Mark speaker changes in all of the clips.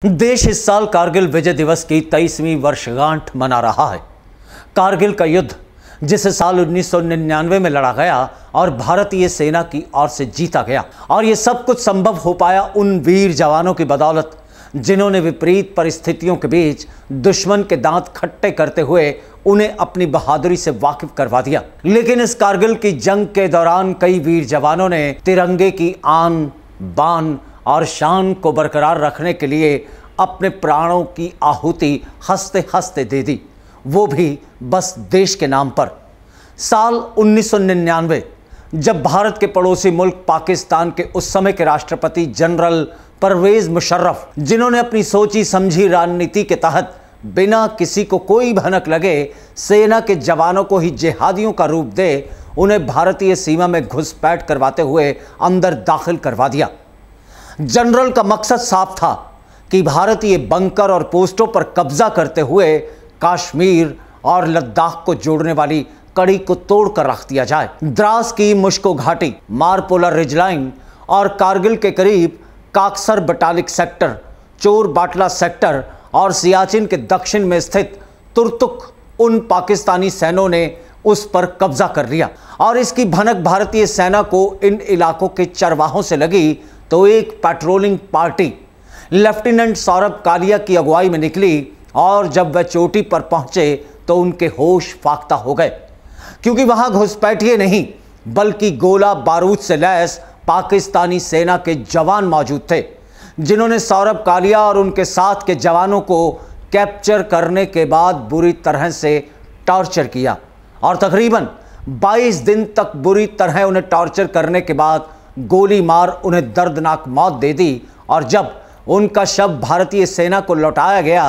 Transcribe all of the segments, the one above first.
Speaker 1: देश इस साल कारगिल विजय दिवस की 23वीं वर्षगांठ मना रहा है। कारगिल का युद्ध जिसे साल 1999 में लड़ा गया और भारतीय सेना की ओर से जीता गया, और ये सब कुछ संभव हो पाया उन वीर जवानों की बदौलत जिन्होंने विपरीत परिस्थितियों के बीच दुश्मन के दांत खट्टे करते हुए उन्हें अपनी बहादुरी से वाकिफ करवा दिया। लेकिन इस कारगिल की जंग के दौरान कई वीर जवानों ने तिरंगे की आन बान और शान को बरकरार रखने के लिए अपने प्राणों की आहुति हंसते हंसते दे दी, वो भी बस देश के नाम पर। साल 1999 जब भारत के पड़ोसी मुल्क पाकिस्तान के उस समय के राष्ट्रपति जनरल परवेज मुशर्रफ, जिन्होंने अपनी सोची समझी रणनीति के तहत बिना किसी को कोई भनक लगे सेना के जवानों को ही जिहादियों का रूप दे उन्हें भारतीय सीमा में घुसपैठ करवाते हुए अंदर दाखिल करवा दिया। जनरल का मकसद साफ था कि भारतीय बंकर और पोस्टों पर कब्जा करते हुए कश्मीर और लद्दाख को जोड़ने वाली कड़ी को तोड़कर रख दिया जाए। द्रास की मुश्को घाटी, मारपोला रिज लाइन और कारगिल के करीब काकसर बटालिक सेक्टर, चोर बाटला सेक्टर और सियाचिन के दक्षिण में स्थित तुर्तुक उन पाकिस्तानी सैन्यों ने उस पर कब्जा कर लिया। और इसकी भनक भारतीय सेना को इन इलाकों के चरवाहों से लगी तो एक patrolling party lieutenant Saurabh Kalia की अगुवाई में निकली, और जब वह चोटी पर पहुंचे तो उनके होश फाख्ता हो गए, क्योंकि वहां घुसपैठिए नहीं बल्कि गोला बारूद से लैस पाकिस्तानी सेना के जवान मौजूद थे, जिन्होंने सौरभ कालिया और उनके साथ के जवानों को कैप्चर करने के बाद बुरी तरह से टॉर्चर किया। और तकरीबन 22 दिन तक बुरी तरह उन्हें टॉर्चर करने के बाद गोली मार उन्हें दर्दनाक मौत दे दी। और जब उनका शव भारतीय सेना को लौटाया गया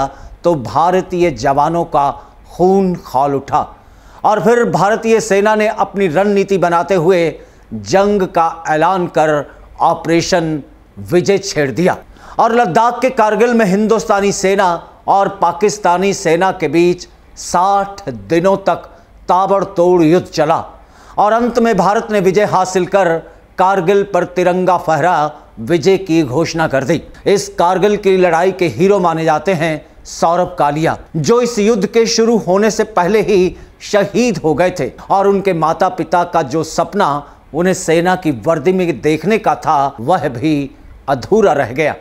Speaker 1: तो भारतीय जवानों का खून खौल उठा, और फिर भारतीय सेना ने अपनी रणनीति बनाते हुए जंग का ऐलान कर ऑपरेशन विजय छेड़ दिया। और लद्दाख के कारगिल में हिंदुस्तानी सेना और पाकिस्तानी सेना के बीच 60 दिनों तक ताबड़तोड़ युद्ध चला, और अंत में भारत ने विजय हासिल कर कारगिल पर तिरंगा फहरा विजय की घोषणा कर दी। इस कारगिल की लड़ाई के हीरो माने जाते हैं सौरभ कालिया, जो इस युद्ध के शुरू होने से पहले ही शहीद हो गए थे, और उनके माता पिता का जो सपना उन्हें सेना की वर्दी में देखने का था वह भी अधूरा रह गया,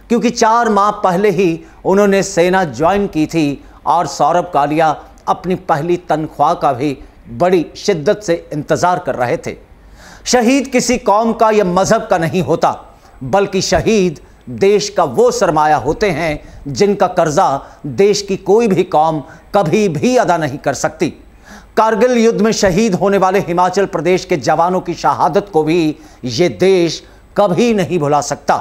Speaker 1: क्योंकि 4 माह पहले ही उन्होंने सेना ज्वाइन की थी, और सौरभ कालिया अपनी पहली तनख्वाह का भी बड़ी शिद्दत से इंतजार कर रहे थे। शहीद किसी कौम का या मजहब का नहीं होता, बल्कि शहीद देश का वो सरमाया होते हैं जिनका कर्जा देश की कोई भी कौम कभी भी अदा नहीं कर सकती। कारगिल युद्ध में शहीद होने वाले हिमाचल प्रदेश के जवानों की शहादत को भी ये देश कभी नहीं भुला सकता।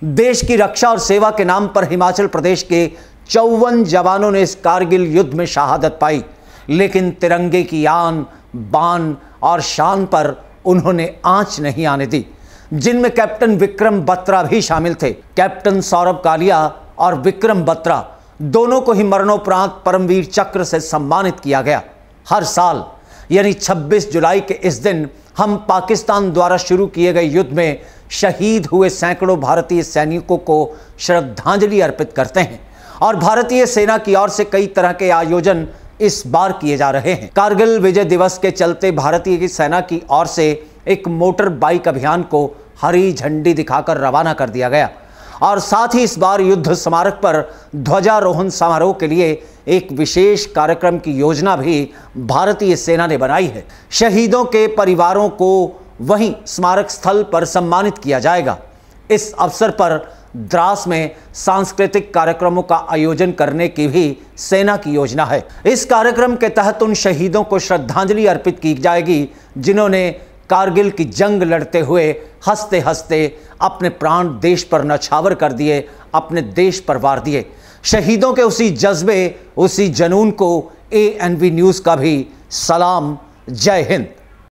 Speaker 1: देश की रक्षा और सेवा के नाम पर हिमाचल प्रदेश के 54 जवानों ने इस कारगिल युद्ध में शहादत पाई, लेकिन तिरंगे की आन बान और शान पर उन्होंने आंच नहीं आने दी, जिनमें कैप्टन विक्रम बत्रा भी शामिल थे। कैप्टन सौरभ कालिया और विक्रम बत्रा दोनों को ही मरणोपरांत परमवीर चक्र से सम्मानित किया गया। हर साल यानी 26 जुलाई के इस दिन हम पाकिस्तान द्वारा शुरू किए गए युद्ध में शहीद हुए सैकड़ों भारतीय सैनिकों को श्रद्धांजलि अर्पित करते हैं, और भारतीय सेना की ओर से कई तरह के आयोजन इस बार किए जा रहे हैं। कारगिल विजय दिवस के चलते भारतीय सेना की ओर से एक मोटर बाइक अभियान को हरी झंडी दिखाकर रवाना कर दिया गया, और साथ ही इस बार युद्ध स्मारक पर ध्वजारोहण समारोह के लिए एक विशेष कार्यक्रम की योजना भी भारतीय सेना ने बनाई है। शहीदों के परिवारों को वहीं स्मारक स्थल पर सम्मानित किया जाएगा। इस अवसर पर द्रास में सांस्कृतिक कार्यक्रमों का आयोजन करने की भी सेना की योजना है। इस कार्यक्रम के तहत उन शहीदों को श्रद्धांजलि अर्पित की जाएगी जिन्होंने कारगिल की जंग लड़ते हुए हंसते हंसते अपने प्राण देश पर न्यौछावर कर दिए, अपने देश पर वार दिए। शहीदों के उसी जज्बे, उसी जनून को ANV न्यूज़ का भी सलाम। जय हिंद।